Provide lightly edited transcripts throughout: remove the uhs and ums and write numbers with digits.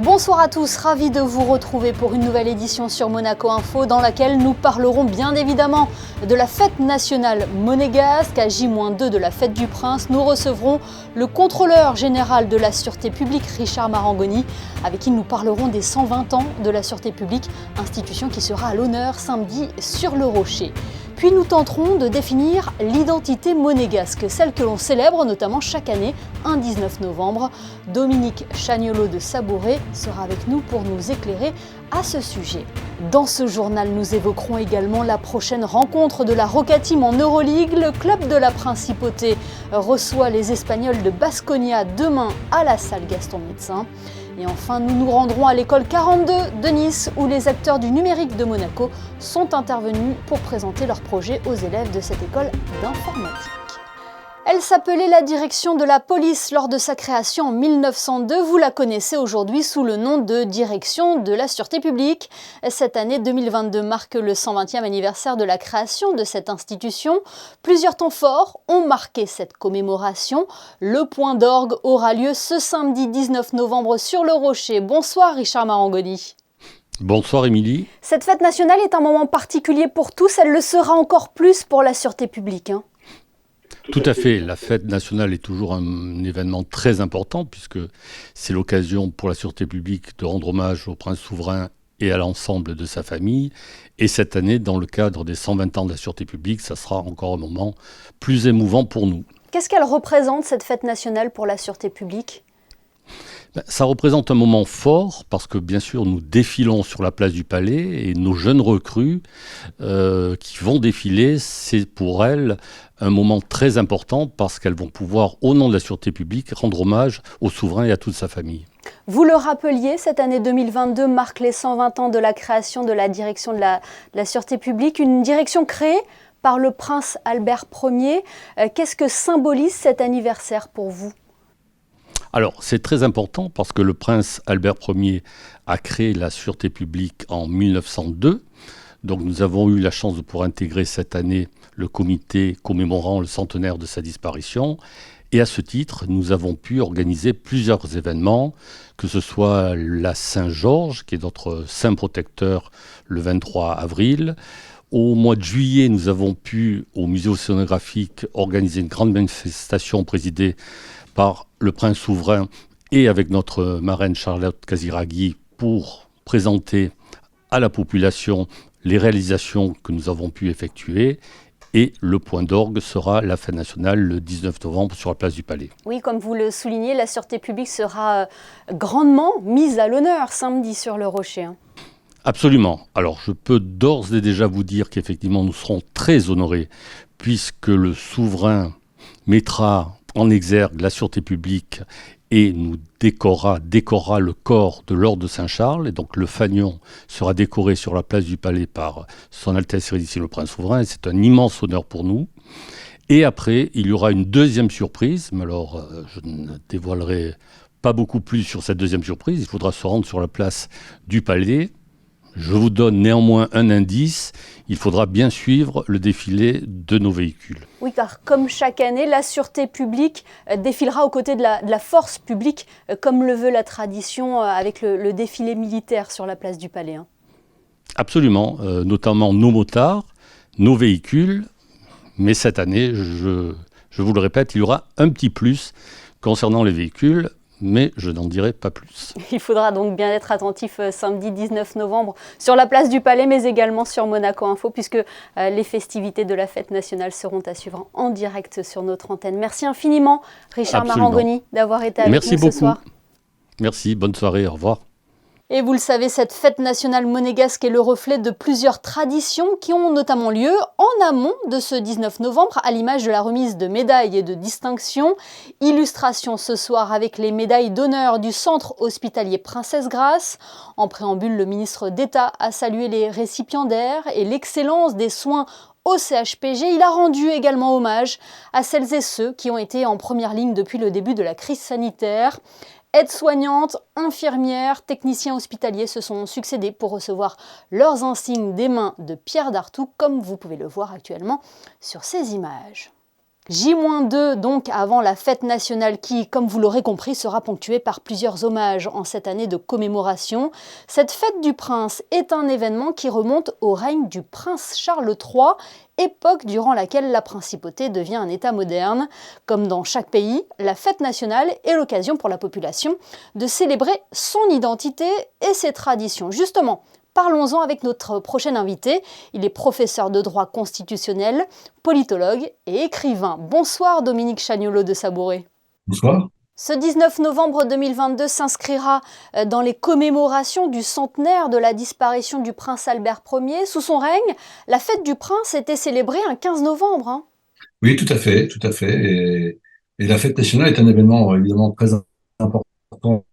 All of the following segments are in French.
Bonsoir à tous, ravi de vous retrouver pour une nouvelle édition sur Monaco Info dans laquelle nous parlerons bien évidemment de la fête nationale monégasque. À J-2 de la fête du Prince, nous recevrons le contrôleur général de la Sûreté publique, Richard Marangoni, avec qui nous parlerons des 120 ans de la Sûreté publique, institution qui sera à l'honneur samedi sur le Rocher. Puis nous tenterons de définir l'identité monégasque, celle que l'on célèbre notamment chaque année, un 19 novembre. Dominique Chagnolo de Sabouré sera avec nous pour nous éclairer à ce sujet. Dans ce journal, nous évoquerons également la prochaine rencontre de la Roca Team en Euroleague. Le club de la Principauté reçoit les Espagnols de Baskonia demain à la salle Gaston Médecin. Et enfin, nous nous rendrons à l'école 42 de Nice où les acteurs du numérique de Monaco sont intervenus pour présenter leur projet aux élèves de cette école d'informatique. Elle s'appelait la direction de la police lors de sa création en 1902. Vous la connaissez aujourd'hui sous le nom de direction de la sûreté publique. Cette année 2022 marque le 120e anniversaire de la création de cette institution. Plusieurs temps forts ont marqué cette commémoration. Le point d'orgue aura lieu ce samedi 19 novembre sur le Rocher. Bonsoir Richard Marangoni. Bonsoir Émilie. Cette fête nationale est un moment particulier pour tous. Elle le sera encore plus pour la sûreté publique. Tout à fait. La fête nationale est toujours un événement très important puisque c'est l'occasion pour la sûreté publique de rendre hommage au prince souverain et à l'ensemble de sa famille. Et cette année, dans le cadre des 120 ans de la sûreté publique, ça sera encore un moment plus émouvant pour nous. Qu'est-ce qu'elle représente, cette fête nationale, pour la sûreté publique ? Ça représente un moment fort parce que bien sûr nous défilons sur la place du Palais et nos jeunes recrues qui vont défiler, c'est pour elles un moment très important parce qu'elles vont pouvoir, au nom de la sûreté publique, rendre hommage au souverain et à toute sa famille. Vous le rappeliez, cette année 2022 marque les 120 ans de la création de la direction de la sûreté publique, une direction créée par le prince Albert Ier. Qu'est-ce que symbolise cet anniversaire pour vous ? Alors, c'est très important parce que le prince Albert Ier a créé la sûreté publique en 1902. Donc, nous avons eu la chance de pouvoir intégrer cette année le comité commémorant le centenaire de sa disparition. Et à ce titre, nous avons pu organiser plusieurs événements, que ce soit la Saint-Georges, qui est notre saint protecteur le 23 avril. Au mois de juillet, nous avons pu, au musée océanographique, organiser une grande manifestation présidée par le prince souverain et avec notre marraine Charlotte Casiraghi pour présenter à la population les réalisations que nous avons pu effectuer. Et le point d'orgue sera la fête nationale le 19 novembre sur la place du Palais. Oui, comme vous le soulignez, la sûreté publique sera grandement mise à l'honneur samedi sur le Rocher. Absolument. Alors je peux d'ores et déjà vous dire qu'effectivement nous serons très honorés puisque le souverain mettra en exergue la sûreté publique et nous décorera le corps de l'ordre de Saint-Charles. Et donc le fanion sera décoré sur la place du Palais par son Altesse Sérénissime le Prince souverain. Et c'est un immense honneur pour nous. Et après, il y aura une deuxième surprise. Mais alors, je ne dévoilerai pas beaucoup plus sur cette deuxième surprise. Il faudra se rendre sur la place du Palais. Je vous donne néanmoins un indice, il faudra bien suivre le défilé de nos véhicules. Oui, car comme chaque année, la sûreté publique défilera aux côtés de la force publique, comme le veut la tradition avec le défilé militaire sur la place du Palais. Absolument, notamment nos motards, nos véhicules, mais cette année, je vous le répète, il y aura un petit plus concernant les véhicules. Mais je n'en dirai pas plus. Il faudra donc bien être attentif samedi 19 novembre sur la place du Palais, mais également sur Monaco Info, puisque les festivités de la fête nationale seront à suivre en direct sur notre antenne. Merci infiniment, Richard Marangoni, d'avoir été avec nous ce soir. Merci, bonne soirée, au revoir. Et vous le savez, cette fête nationale monégasque est le reflet de plusieurs traditions qui ont notamment lieu en amont de ce 19 novembre, à l'image de la remise de médailles et de distinctions. Illustration ce soir avec les médailles d'honneur du Centre hospitalier Princesse Grace. En préambule, le ministre d'État a salué les récipiendaires et l'excellence des soins au CHPG. Il a rendu également hommage à celles et ceux qui ont été en première ligne depuis le début de la crise sanitaire. Aides-soignantes, infirmières, techniciens hospitaliers se sont succédés pour recevoir leurs insignes des mains de Pierre Dartout, comme vous pouvez le voir actuellement sur ces images. J-2, donc avant la fête nationale qui, comme vous l'aurez compris, sera ponctuée par plusieurs hommages en cette année de commémoration. Cette fête du prince est un événement qui remonte au règne du prince Charles III, époque durant laquelle la principauté devient un État moderne. Comme dans chaque pays, la fête nationale est l'occasion pour la population de célébrer son identité et ses traditions. Justement, parlons-en avec notre prochain invité. Il est professeur de droit constitutionnel, politologue et écrivain. Bonsoir Dominique Chagnolot de Sabouret. Bonsoir. Ce 19 novembre 2022 s'inscrira dans les commémorations du centenaire de la disparition du prince Albert Ier. Sous son règne, la fête du prince était célébrée un 15 novembre. Oui, tout à fait, tout à fait. Et la fête nationale est un événement évidemment très important.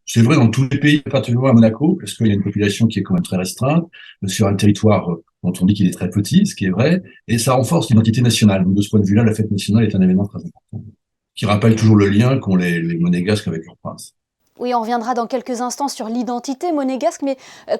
C'est vrai dans tous les pays, pas toujours à Monaco, parce qu'il y a une population qui est quand même très restreinte, sur un territoire dont on dit qu'il est très petit, ce qui est vrai, et ça renforce l'identité nationale. Donc de ce point de vue-là, la fête nationale est un événement très important, qui rappelle toujours le lien qu'ont les Monégasques avec leur prince. Oui, on reviendra dans quelques instants sur l'identité monégasque, mais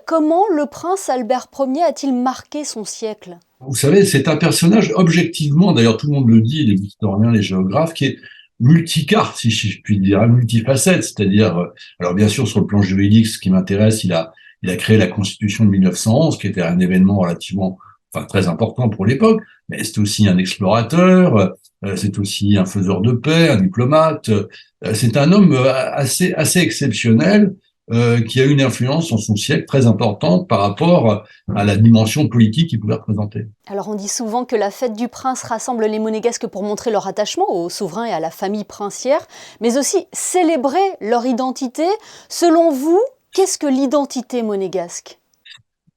comment le prince Albert Ier a-t-il marqué son siècle ? Vous savez, c'est un personnage objectivement, d'ailleurs tout le monde le dit, les historiens, les géographes, qui est multicarte, si je puis dire, multifacette, c'est-à-dire, alors bien sûr sur le plan juridique, ce qui m'intéresse, il a créé la Constitution de 1911, qui était un événement relativement, très important pour l'époque, mais c'est aussi un explorateur, c'est aussi un faiseur de paix, un diplomate, c'est un homme assez exceptionnel, qui a une influence en son siècle très importante par rapport à la dimension politique qu'il pouvait représenter. Alors on dit souvent que la fête du prince rassemble les monégasques pour montrer leur attachement au souverain et à la famille princière, mais aussi célébrer leur identité. Selon vous, qu'est-ce que l'identité monégasque ?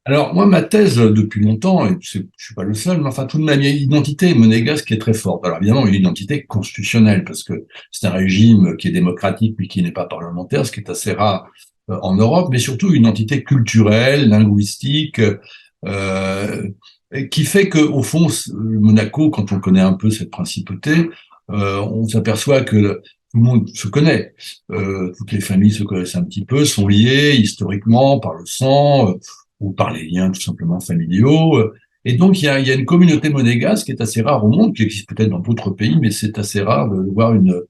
Alors moi, ma thèse depuis longtemps, et je suis pas le seul, mais tout de même, il y a une identité monégasque qui est très forte. Alors évidemment, une identité constitutionnelle, parce que c'est un régime qui est démocratique mais qui n'est pas parlementaire, ce qui est assez rare en Europe, mais surtout une identité culturelle, linguistique, qui fait que au fond, Monaco, quand on connaît un peu cette principauté, on s'aperçoit que tout le monde se connaît. Toutes les familles se connaissent un petit peu, sont liées historiquement par le sang, ou par les liens tout simplement familiaux. Et donc, il y a une communauté monégasque qui est assez rare au monde, qui existe peut-être dans d'autres pays, mais c'est assez rare de voir une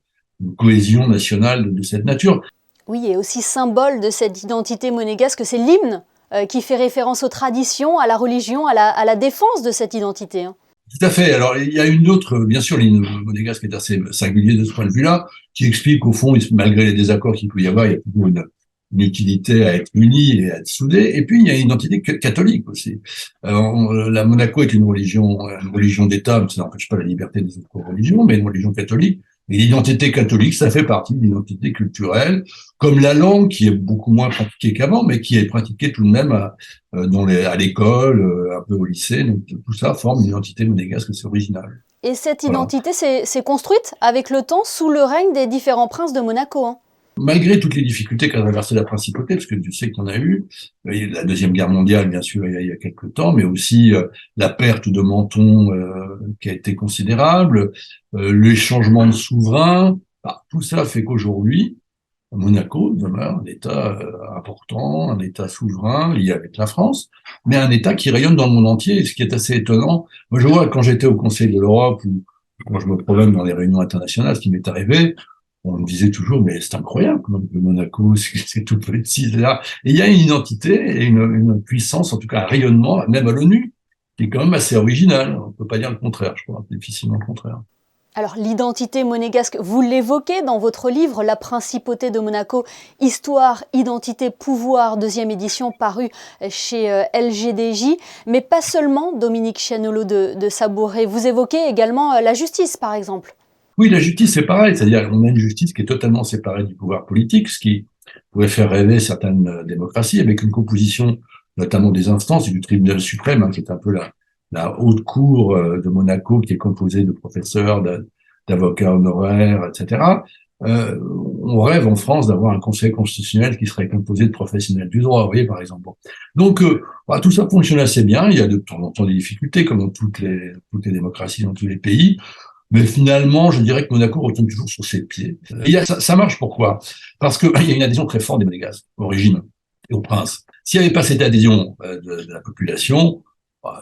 cohésion nationale de cette nature. Oui, et aussi symbole de cette identité monégasque, c'est l'hymne qui fait référence aux traditions, à la religion, à la défense de cette identité. Tout à fait. Alors, il y a une autre, bien sûr, l'hymne monégasque est assez singulier de ce point de vue-là, qui explique au fond, malgré les désaccords qu'il peut y avoir, il y a toujours une utilité à être unis et à être soudés. Et puis, il y a une identité catholique aussi. La Monaco est une religion d'État, mais ça n'empêche pas la liberté des autres religions, mais une religion catholique. Et l'identité catholique, ça fait partie de l'identité culturelle, comme la langue qui est beaucoup moins pratiquée qu'avant, mais qui est pratiquée tout de même à l'école, un peu au lycée. Donc tout ça forme une identité monégasque, c'est original. Et cette identité s'est construite avec le temps sous le règne des différents princes de Monaco. Malgré toutes les difficultés qu'a traversé la principauté, parce que Dieu sait qu'il y en a eu, la Deuxième Guerre mondiale, bien sûr, il y a quelque temps, mais aussi la perte de Menton qui a été considérable, les changements de souverains, tout ça fait qu'aujourd'hui, Monaco demeure un État important, un État souverain lié avec la France, mais un État qui rayonne dans le monde entier, ce qui est assez étonnant. Moi, je vois, quand j'étais au Conseil de l'Europe, ou quand je me promène dans les réunions internationales, ce qui m'est arrivé, on me disait toujours, mais c'est incroyable, que Monaco, c'est tout petit, etc. Et il y a une identité et une puissance, en tout cas un rayonnement, même à l'ONU, qui est quand même assez original. On ne peut pas dire le contraire, je crois, difficilement le contraire. Alors l'identité monégasque, vous l'évoquez dans votre livre « La principauté de Monaco, histoire, identité, pouvoir », deuxième édition parue chez LGDJ, mais pas seulement, Dominique Chagnolot de Sabouret, vous évoquez également la justice par exemple. Oui, la justice, c'est pareil, c'est-à-dire qu'on a une justice qui est totalement séparée du pouvoir politique, ce qui pourrait faire rêver certaines démocraties, avec une composition notamment des instances et du tribunal suprême, qui est un peu la haute cour de Monaco, qui est composée de professeurs, d'avocats honoraires, etc. On rêve en France d'avoir un conseil constitutionnel qui serait composé de professionnels du droit, vous voyez, par exemple. Donc, tout ça fonctionne assez bien. Il y a de temps en temps des difficultés, comme dans toutes les démocraties, dans tous les pays. Mais finalement, je dirais que Monaco retombe toujours sur ses pieds. Et ça marche pourquoi ? Parce que il y a une adhésion très forte des Monégasques au régime et au prince. S'il n'y avait pas cette adhésion de la population,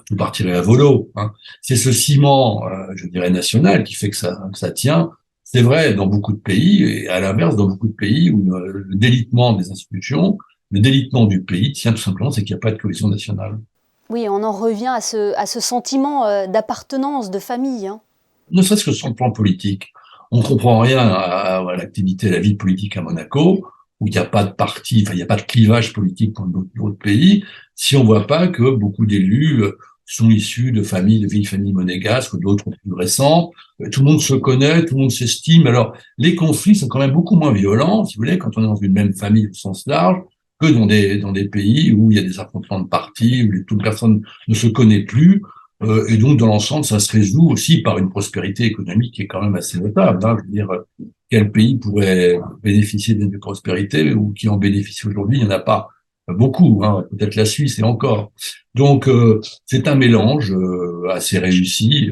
tout partirait à volo, hein. C'est ce ciment, je dirais, national qui fait que ça tient. C'est vrai dans beaucoup de pays, et à l'inverse, dans beaucoup de pays où le délitement des institutions, le délitement du pays tient tout simplement, c'est qu'il n'y a pas de cohésion nationale. Oui, on en revient à ce sentiment d'appartenance, de famille, hein. Ne serait-ce que sur le plan politique. On ne comprend rien à l'activité, à la vie politique à Monaco, où il n'y a pas de parti, enfin, il n'y a pas de clivage politique comme dans d'autres pays, si on ne voit pas que beaucoup d'élus sont issus de familles, de vieilles familles monégasques ou d'autres plus récentes. Tout le monde se connaît, tout le monde s'estime. Alors, les conflits sont quand même beaucoup moins violents, si vous voulez, quand on est dans une même famille au sens large, que dans des pays où il y a des affrontements de partis, où toute personne ne se connaît plus. Et donc, dans l'ensemble, ça se résout aussi par une prospérité économique qui est quand même assez notable, hein. Je veux dire, quel pays pourrait bénéficier d'une prospérité ou qui en bénéficie aujourd'hui? Il n'y en a pas beaucoup, hein. Peut-être la Suisse et encore. Donc, c'est un mélange assez réussi,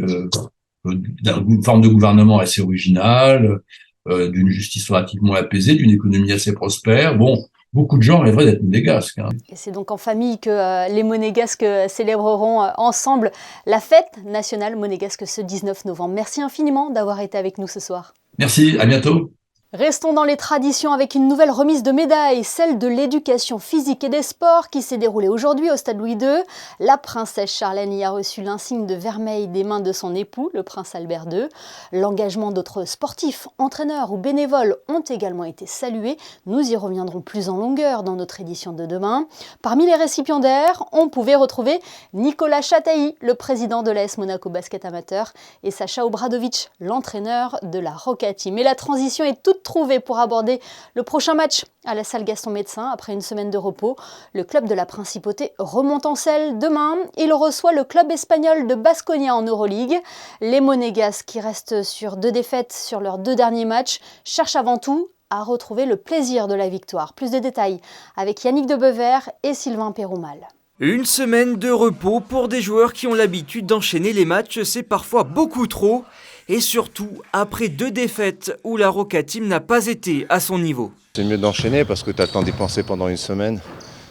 d'une forme de gouvernement assez originale, d'une justice relativement apaisée, d'une économie assez prospère. Bon, beaucoup de gens rêveraient d'être monégasques, hein. Et c'est donc en famille que les monégasques célébreront ensemble la fête nationale monégasque ce 19 novembre. Merci infiniment d'avoir été avec nous ce soir. Merci, à bientôt. Restons dans les traditions avec une nouvelle remise de médailles, celle de l'éducation physique et des sports qui s'est déroulée aujourd'hui au Stade Louis II. La princesse Charlène y a reçu l'insigne de vermeil des mains de son époux, le prince Albert II. L'engagement d'autres sportifs, entraîneurs ou bénévoles ont également été salués. Nous y reviendrons plus en longueur dans notre édition de demain. Parmi les récipiendaires, on pouvait retrouver Nicolas Chatailly, le président de l'AS Monaco Basket Amateur, et Sacha Obradovic, l'entraîneur de la Roca Team. Et la transition est toute trouvée pour aborder le prochain match à la salle Gaston Médecin. Après une semaine de repos, le club de la Principauté remonte en selle. Demain, il reçoit le club espagnol de Baskonia en Euroleague. Les Monégasques, qui restent sur 2 défaites sur leurs 2 derniers matchs, cherchent avant tout à retrouver le plaisir de la victoire. Plus de détails avec Yannick Debever et Sylvain Péroumal. Une semaine de repos pour des joueurs qui ont l'habitude d'enchaîner les matchs, c'est parfois beaucoup trop. Et surtout, après 2 défaites où la Roca Team n'a pas été à son niveau. C'est mieux d'enchaîner parce que tu as le temps d'y penser pendant une semaine.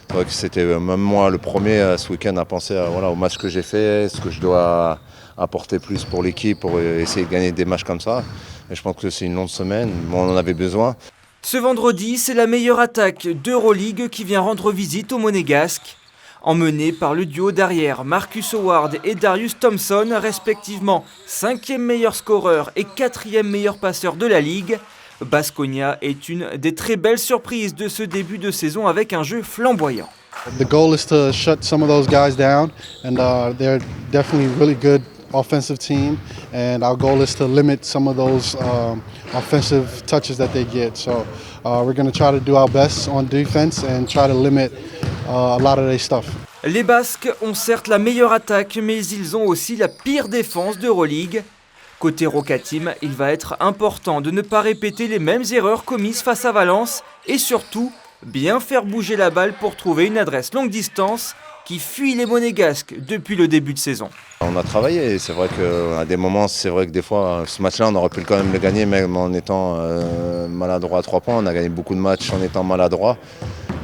C'est vrai que c'était même moi le premier ce week-end à penser au match que j'ai fait, ce que je dois apporter plus pour l'équipe, pour essayer de gagner des matchs comme ça. Et je pense que c'est une longue semaine, on en avait besoin. Ce vendredi, c'est la meilleure attaque d'Euroleague qui vient rendre visite aux Monégasques. Emmené par le duo derrière Marcus Howard et Darius Thompson, respectivement 5e meilleur scoreur et 4e meilleur passeur de la Ligue, Baskonia est une des très belles surprises de ce début de saison avec un jeu flamboyant. The goal is to shut some of those guys down, and they're definitely really good offensive team, and our goal is to limit some of those offensive touches that they get. So we're going to try to do our best on defense and try to limit a lot of their stuff. Les Basques ont certes la meilleure attaque, mais ils ont aussi la pire défense d'Euroleague. Côté Roca Team, il va être important de ne pas répéter les mêmes erreurs commises face à Valence et surtout bien faire bouger la balle pour trouver une adresse longue distance qui fuit les Monégasques depuis le début de saison. On a travaillé, c'est vrai qu'à des moments, c'est vrai que des fois, ce match-là, on aurait pu quand même le gagner, même en étant maladroit à 3 points. On a gagné beaucoup de matchs en étant maladroit.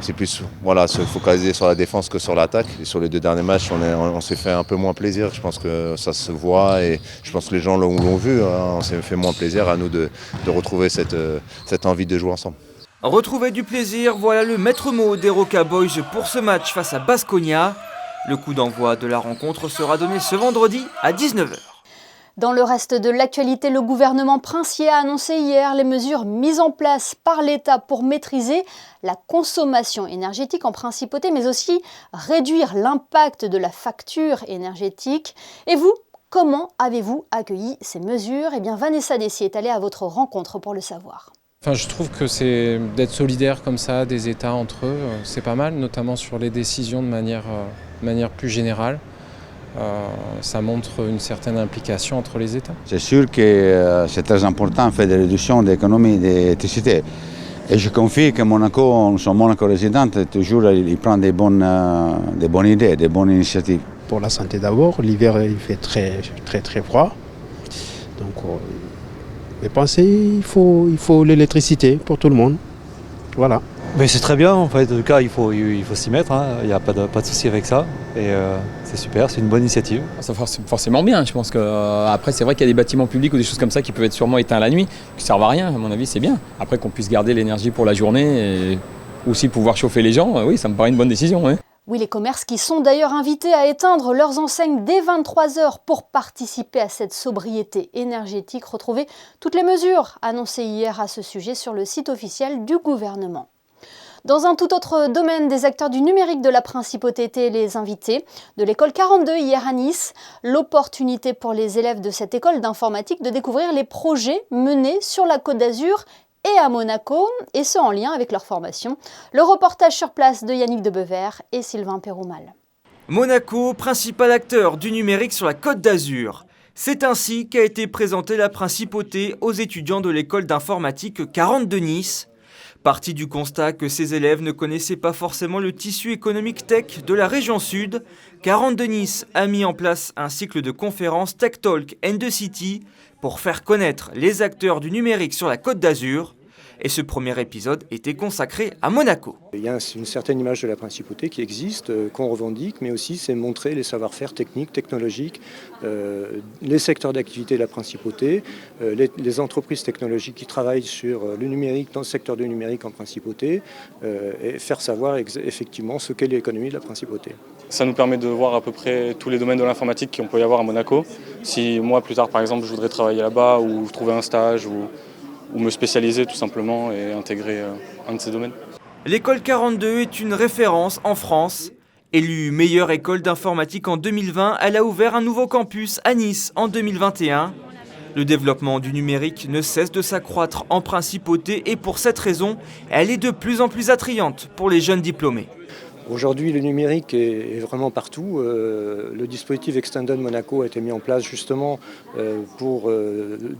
C'est plus se focaliser sur la défense que sur l'attaque. Et sur les 2 derniers matchs, on s'est fait un peu moins plaisir. Je pense que ça se voit et je pense que les gens l'ont vu. Hein. On s'est fait moins plaisir à nous de retrouver cette envie de jouer ensemble. Retrouver du plaisir, voilà le maître mot des Roca Boys pour ce match face à Baskonia. Le coup d'envoi de la rencontre sera donné ce vendredi à 19h. Dans le reste de l'actualité, le gouvernement princier a annoncé hier les mesures mises en place par l'État pour maîtriser la consommation énergétique en principauté, mais aussi réduire l'impact de la facture énergétique. Et vous, comment avez-vous accueilli ces mesures ? Eh bien, Vanessa Dessy est allée à votre rencontre pour le savoir. Je trouve que c'est d'être solidaire comme ça, des États entre eux, c'est pas mal, notamment sur les décisions de manière plus générale. Ça montre une certaine implication entre les États. C'est sûr que c'est très important de faire des réductions d'économie d'électricité. Et je confie que Monaco, son Monaco résidente, toujours il prend des bonnes idées, des bonnes initiatives. Pour la santé d'abord, l'hiver il fait très très très froid. Donc mais pensez, il faut l'électricité pour tout le monde. Voilà. Mais c'est très bien, en fait. En tout cas, il faut s'y mettre, hein. Il n'y a pas de souci avec ça. Et c'est super, c'est une bonne initiative. C'est forcément bien. Je pense qu'après, c'est vrai qu'il y a des bâtiments publics ou des choses comme ça qui peuvent être sûrement éteints la nuit, qui ne servent à rien. À mon avis, c'est bien. Après, qu'on puisse garder l'énergie pour la journée et aussi pouvoir chauffer les gens, oui, ça me paraît une bonne décision. Oui. Oui, les commerces qui sont d'ailleurs invités à éteindre leurs enseignes dès 23h pour participer à cette sobriété énergétique. Retrouvez toutes les mesures annoncées hier à ce sujet sur le site officiel du gouvernement. Dans un tout autre domaine, des acteurs du numérique de la Principauté étaient les invités de l'école 42 hier à Nice. L'opportunité pour les élèves de cette école d'informatique de découvrir les projets menés sur la Côte d'Azur et à Monaco, et ce en lien avec leur formation. Le reportage sur place de Yannick Debevert et Sylvain Péroumal. Monaco, principal acteur du numérique sur la Côte d'Azur. C'est ainsi qu'a été présentée la Principauté aux étudiants de l'école d'informatique 40 de Nice. Parti du constat que ces élèves ne connaissaient pas forcément le tissu économique tech de la région sud, 40 de Nice a mis en place un cycle de conférences Tech Talk and the City pour faire connaître les acteurs du numérique sur la Côte d'Azur. Et ce premier épisode était consacré à Monaco. Il y a une certaine image de la Principauté qui existe, qu'on revendique, mais aussi c'est montrer les savoir-faire techniques, technologiques, les secteurs d'activité de la Principauté, les entreprises technologiques qui travaillent sur le numérique, dans le secteur du numérique en Principauté, et faire savoir effectivement ce qu'est l'économie de la Principauté. Ça nous permet de voir à peu près tous les domaines de l'informatique qu'on peut y avoir à Monaco. Si moi, plus tard, par exemple, je voudrais travailler là-bas ou trouver un stage ou me spécialiser tout simplement et intégrer un de ces domaines. L'école 42 est une référence en France. Élue meilleure école d'informatique en 2020, elle a ouvert un nouveau campus à Nice en 2021. Le développement du numérique ne cesse de s'accroître en Principauté et pour cette raison, elle est de plus en plus attrayante pour les jeunes diplômés. Aujourd'hui, le numérique est vraiment partout. Le dispositif Extended Monaco a été mis en place justement pour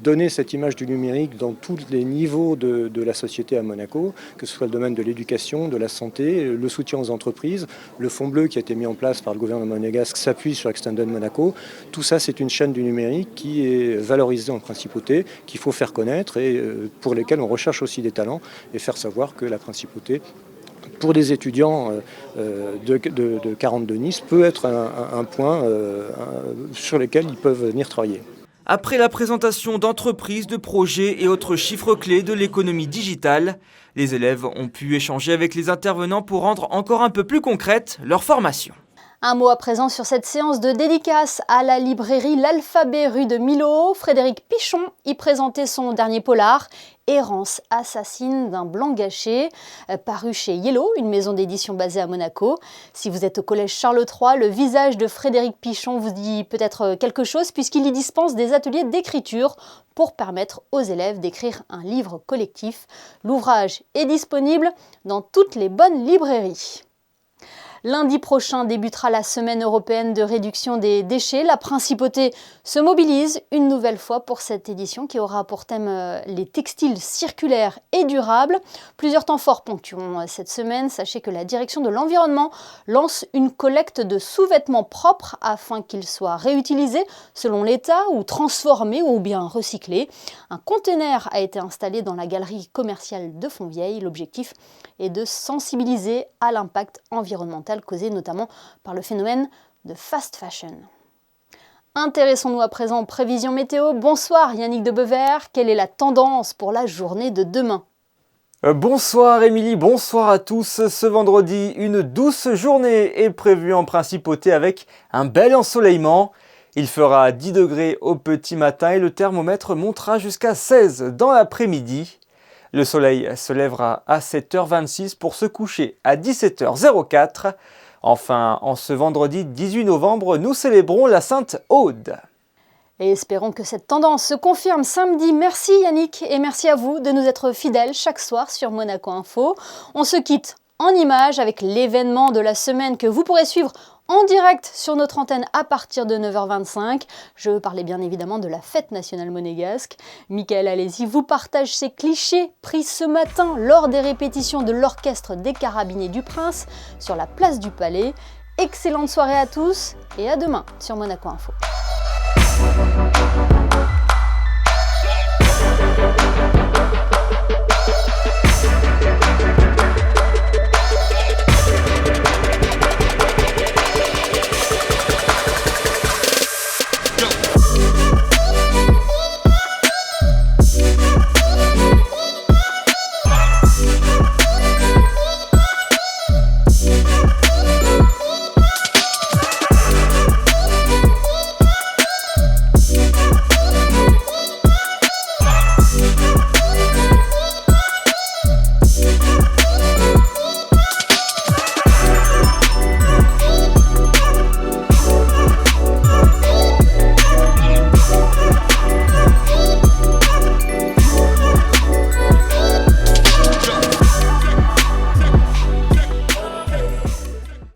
donner cette image du numérique dans tous les niveaux de la société à Monaco, que ce soit le domaine de l'éducation, de la santé, le soutien aux entreprises. Le fonds bleu qui a été mis en place par le gouvernement monégasque s'appuie sur Extended Monaco. Tout ça, c'est une chaîne du numérique qui est valorisée en Principauté, qu'il faut faire connaître et pour lesquels on recherche aussi des talents et faire savoir que la Principauté, pour des étudiants de 40 de Nice, peut être un point sur lequel ils peuvent venir travailler. Après la présentation d'entreprises, de projets et autres chiffres clés de l'économie digitale, les élèves ont pu échanger avec les intervenants pour rendre encore un peu plus concrète leur formation. Un mot à présent sur cette séance de dédicace à la librairie L'Alphabet rue de Millau. Frédéric Pichon y présentait son dernier polar, Errance assassine d'un blanc gâché, paru chez Yellow, une maison d'édition basée à Monaco. Si vous êtes au collège Charles III, le visage de Frédéric Pichon vous dit peut-être quelque chose puisqu'il y dispense des ateliers d'écriture pour permettre aux élèves d'écrire un livre collectif. L'ouvrage est disponible dans toutes les bonnes librairies. Lundi prochain débutera la semaine européenne de réduction des déchets. La Principauté se mobilise une nouvelle fois pour cette édition qui aura pour thème les textiles circulaires et durables. Plusieurs temps forts ponctueront cette semaine. Sachez que la direction de l'environnement lance une collecte de sous-vêtements propres afin qu'ils soient réutilisés selon l'état ou transformés ou bien recyclés. Un conteneur a été installé dans la galerie commerciale de Fontvieille. L'objectif est de sensibiliser à l'impact environnemental causé notamment par le phénomène de fast fashion. Intéressons-nous à présent aux prévisions météo. Bonsoir Yannick Debevert, quelle est la tendance pour la journée de demain ? Bonsoir Émilie, bonsoir à tous. Ce vendredi, une douce journée est prévue en Principauté avec un bel ensoleillement. Il fera 10 degrés au petit matin et le thermomètre montera jusqu'à 16 dans l'après-midi. Le soleil se lèvera à 7h26 pour se coucher à 17h04. Enfin, en ce vendredi 18 novembre, nous célébrons la Sainte Aude. Et espérons que cette tendance se confirme samedi. Merci Yannick et merci à vous de nous être fidèles chaque soir sur Monaco Info. On se quitte en images avec l'événement de la semaine que vous pourrez suivre en direct sur notre antenne à partir de 9h25. Je parlais bien évidemment de la fête nationale monégasque. Michael Alési vous partage ces clichés pris ce matin lors des répétitions de l'orchestre des Carabiniers du Prince sur la place du Palais. Excellente soirée à tous et à demain sur Monaco Info.